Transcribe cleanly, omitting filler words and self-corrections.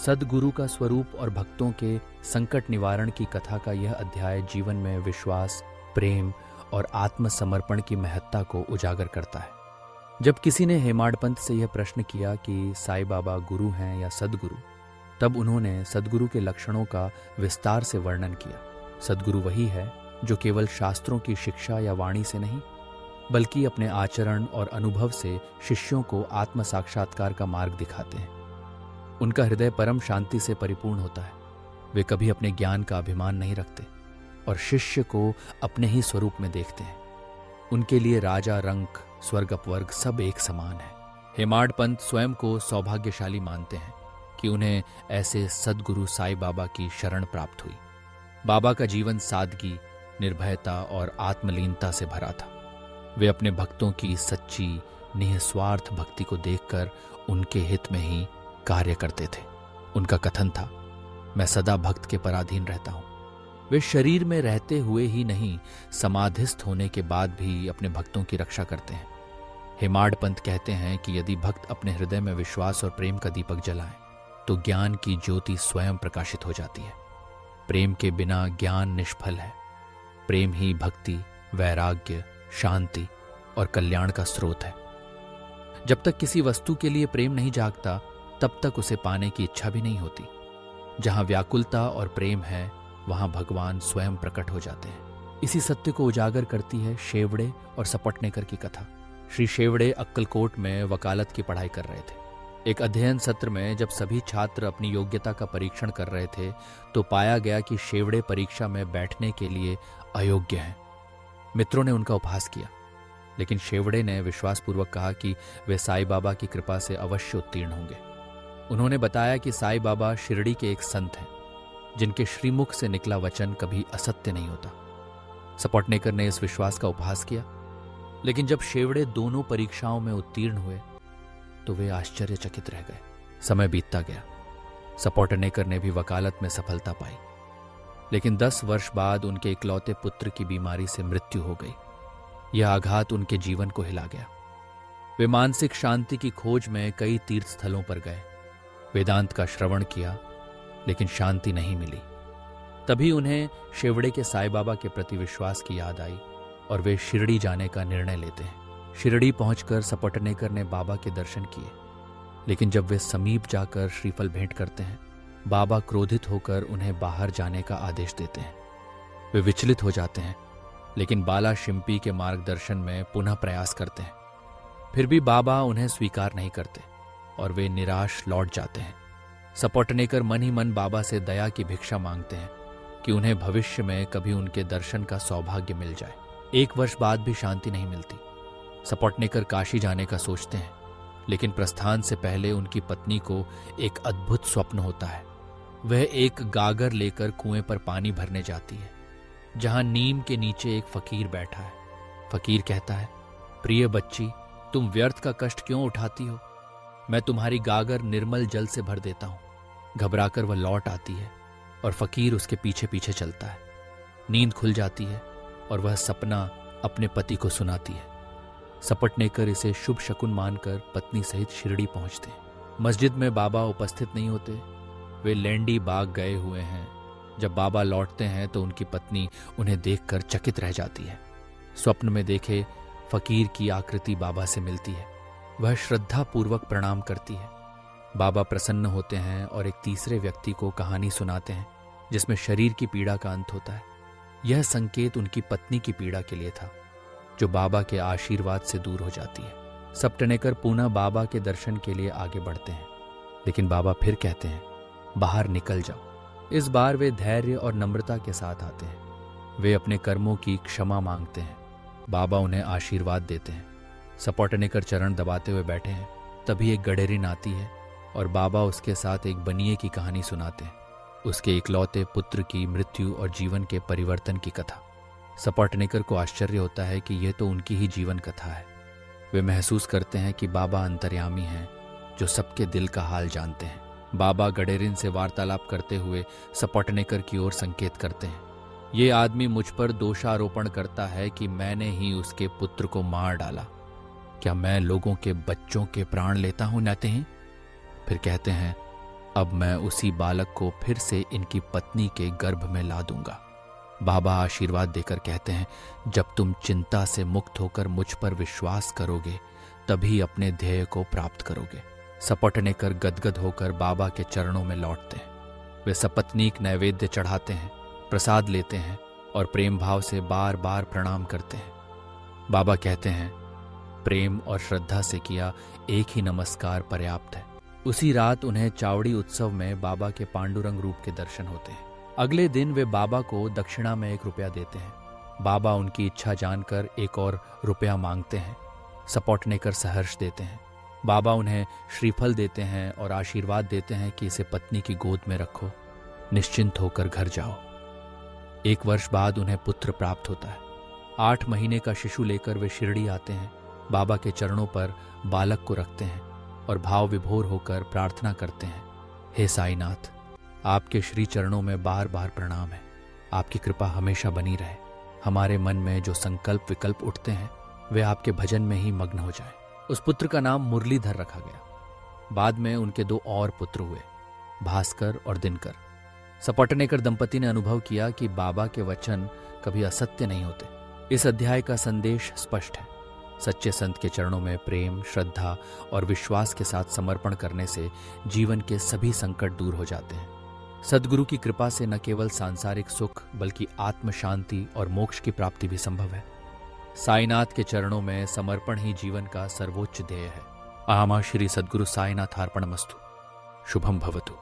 सद्गुरु का स्वरूप और भक्तों के संकट निवारण की कथा का यह अध्याय जीवन में विश्वास, प्रेम और आत्मसमर्पण की महत्ता को उजागर करता है। जब किसी ने हेमाडपंत से यह प्रश्न किया कि साईं बाबा गुरु हैं या सद्गुरु, तब उन्होंने सद्गुरु के लक्षणों का विस्तार से वर्णन किया। सद्गुरु वही है जो केवल शास्त्रों की शिक्षा या वाणी से नहीं, बल्कि अपने आचरण और अनुभव से शिष्यों को आत्म साक्षात्कार का मार्ग दिखाते हैं। उनका हृदय परम शांति से परिपूर्ण होता है। वे कभी अपने ज्ञान का अभिमान नहीं रखते और शिष्य को अपने ही स्वरूप में देखते हैं। उनके लिए राजा, रंक, स्वर्ग, अपवर्ग सब एक समान है। हेमाडपंत स्वयं को सौभाग्यशाली मानते हैं कि उन्हें ऐसे सद्गुरु साईं बाबा की शरण प्राप्त हुई। बाबा का जीवन सादगी, निर्भयता और आत्मलीनता से भरा था। वे अपने भक्तों की सच्ची, निस्वार्थ भक्ति को देखकर उनके हित में ही कार्य करते थे। उनका कथन था, मैं सदा भक्त के पराधीन रहता हूं। वे शरीर में रहते हुए ही नहीं, समाधिस्थ होने के बाद भी अपने भक्तों की रक्षा करते हैं। हेमाडपंत कहते हैं कि यदि भक्त अपने हृदय में विश्वास और प्रेम का दीपक जलाएं, तो ज्ञान की ज्योति स्वयं प्रकाशित हो जाती है। प्रेम के बिना ज्ञान निष्फल है। प्रेम ही भक्ति, वैराग्य, शांति और कल्याण का स्रोत है। जब तक किसी वस्तु के लिए प्रेम नहीं जागता, तब तक उसे पाने की इच्छा भी नहीं होती। जहां व्याकुलता और प्रेम है, वहां भगवान स्वयं प्रकट हो जाते हैं। इसी सत्य को उजागर करती है शेवड़े और सपटनेकर की कथा। श्री शेवड़े अक्कलकोट में वकालत की पढ़ाई कर रहे थे। एक अध्ययन सत्र में जब सभी छात्र अपनी योग्यता का परीक्षण कर रहे थे, तो पाया गया कि शेवड़े परीक्षा में बैठने के लिए अयोग्य हैं। मित्रों ने उनका उपहास किया, लेकिन शेवड़े ने विश्वासपूर्वक कहा कि वे साईं बाबा की कृपा से अवश्य उत्तीर्ण होंगे। उन्होंने बताया कि साईं बाबा शिरडी के एक संत हैं, जिनके श्रीमुख से निकला वचन कभी असत्य नहीं होता। सपटनेकर ने इस विश्वास का उपहास किया, लेकिन जब शेवड़े दोनों परीक्षाओं में उत्तीर्ण हुए, तो वे आश्चर्यचकित रह गए। समय बीतता गया। सपटनेकर ने भी वकालत में सफलता पाई, लेकिन 10 वर्ष बाद उनके इकलौते पुत्र की बीमारी से मृत्यु हो गई। यह आघात उनके जीवन को हिला गया। वे मानसिक शांति की खोज में कई तीर्थ स्थलों पर गए, वेदांत का श्रवण किया, लेकिन शांति नहीं मिली। तभी उन्हें शेवड़े के साईं बाबा के प्रति विश्वास की याद आई और वे शिरडी जाने का निर्णय लेते हैं। शिरडी पहुंचकर सपटनेकर ने बाबा के दर्शन किए, लेकिन जब वे समीप जाकर श्रीफल भेंट करते हैं, बाबा क्रोधित होकर उन्हें बाहर जाने का आदेश देते हैं। वे विचलित हो जाते हैं, लेकिन बाला शिंपी के मार्गदर्शन में पुनः प्रयास करते हैं। फिर भी बाबा उन्हें स्वीकार नहीं करते और वे निराश लौट जाते हैं। सपटनेकर मन ही मन बाबा से दया की भिक्षा मांगते हैं कि उन्हें भविष्य में कभी उनके दर्शन का सौभाग्य मिल जाए। 1 वर्ष बाद भी शांति नहीं मिलती। सपटनेकर काशी जाने का सोचते हैं, लेकिन प्रस्थान से पहले उनकी पत्नी को एक अद्भुत स्वप्न होता है। वह एक गागर लेकर कुएं पर पानी भरने जाती है, जहां नीम के नीचे एक फकीर बैठा है। फकीर कहता है, प्रिय बच्ची, तुम व्यर्थ का कष्ट क्यों उठाती हो? मैं तुम्हारी गागर निर्मल जल से भर देता हूं। घबराकर वह लौट आती है और फकीर उसके पीछे पीछे चलता है। नींद खुल जाती है और वह सपना अपने पति को सुनाती है। सपटनेकर इसे शुभ शकुन मानकर पत्नी सहित शिरडी पहुंचते हैं। मस्जिद में बाबा उपस्थित नहीं होते। वे लेंडी बाग गए हुए हैं। जब बाबा लौटते हैं तो उनकी पत्नी उन्हें देखकर चकित रह जाती है। स्वप्न में देखे फकीर की आकृति बाबा से मिलती है। वह श्रद्धा पूर्वक प्रणाम करती है। बाबा प्रसन्न होते हैं और एक तीसरे व्यक्ति को कहानी सुनाते हैं, जिसमें शरीर की पीड़ा का अंत होता है। यह संकेत उनकी पत्नी की पीड़ा के लिए था, जो बाबा के आशीर्वाद से दूर हो जाती है। सपटनेकर पुनः बाबा के दर्शन के लिए आगे बढ़ते हैं, लेकिन बाबा फिर कहते हैं, बाहर निकल जाओ। इस बार वे धैर्य और नम्रता के साथ आते हैं। वे अपने कर्मों की क्षमा मांगते हैं। बाबा उन्हें आशीर्वाद देते हैं। सपटनेकर चरण दबाते हुए बैठे हैं। तभी एक गडेरिन आती है और बाबा उसके साथ एक बनिए की कहानी सुनाते हैं, उसके इकलौते पुत्र की मृत्यु और जीवन के परिवर्तन की कथा। सपटनेकर को आश्चर्य होता है कि यह तो उनकी ही जीवन कथा है। वे महसूस करते हैं कि बाबा अंतर्यामी हैं, जो सबके दिल का हाल जानते हैं। बाबा गडेरिन से वार्तालाप करते हुए सपटनेकर की ओर संकेत करते हैं, ये आदमी मुझ पर दोषारोपण करता है कि मैंने ही उसके पुत्र को मार डाला। क्या मैं लोगों के बच्चों के प्राण लेता हूं? नाते हैं। फिर कहते हैं, अब मैं उसी बालक को फिर से इनकी पत्नी के गर्भ में ला दूंगा। बाबा आशीर्वाद देकर कहते हैं, जब तुम चिंता से मुक्त होकर मुझ पर विश्वास करोगे तभी अपने ध्येय को प्राप्त करोगे। सपटने कर गदगद होकर बाबा के चरणों में लौटते हैं। वे सपत्नीक नैवेद्य चढ़ाते हैं, प्रसाद लेते हैं और प्रेम भाव से बार बार प्रणाम करते हैं। बाबा कहते हैं, प्रेम और श्रद्धा से किया एक ही नमस्कार पर्याप्त है। उसी रात उन्हें चावड़ी उत्सव में बाबा के पांडुरंग रूप के दर्शन होते हैं। अगले दिन वे बाबा को दक्षिणा में 1 रुपया देते हैं। बाबा उनकी इच्छा जानकर 1 और रुपया मांगते हैं। सपौटने कर सहर्ष देते हैं। बाबा उन्हें श्रीफल देते हैं और आशीर्वाद देते हैं कि इसे पत्नी की गोद में रखो, निश्चिंत होकर घर जाओ। 1 वर्ष बाद उन्हें पुत्र प्राप्त होता है। 8 महीने का शिशु लेकर वे शिरडी आते हैं, बाबा के चरणों पर बालक को रखते हैं और भाव विभोर होकर प्रार्थना करते हैं, हे साईनाथ, आपके श्री चरणों में बार बार प्रणाम है। आपकी कृपा हमेशा बनी रहे। हमारे मन में जो संकल्प विकल्प उठते हैं वे आपके भजन में ही मग्न हो जाए। उस पुत्र का नाम मुरलीधर रखा गया। बाद में उनके 2 और पुत्र हुए, भास्कर और दिनकर। सपटनेकर दंपति ने अनुभव किया कि बाबा के वचन कभी असत्य नहीं होते। इस अध्याय का संदेश स्पष्ट है। सच्चे संत के चरणों में प्रेम, श्रद्धा और विश्वास के साथ समर्पण करने से जीवन के सभी संकट दूर हो जाते हैं। सद्गुरु की कृपा से न केवल सांसारिक सुख बल्कि आत्म शांति और मोक्ष की प्राप्ति भी संभव है। साईनाथ के चरणों में समर्पण ही जीवन का सर्वोच्च ध्येय है। आमा श्री सद्गुरु साईनाथार्पणमस्तु। शुभम भवतु।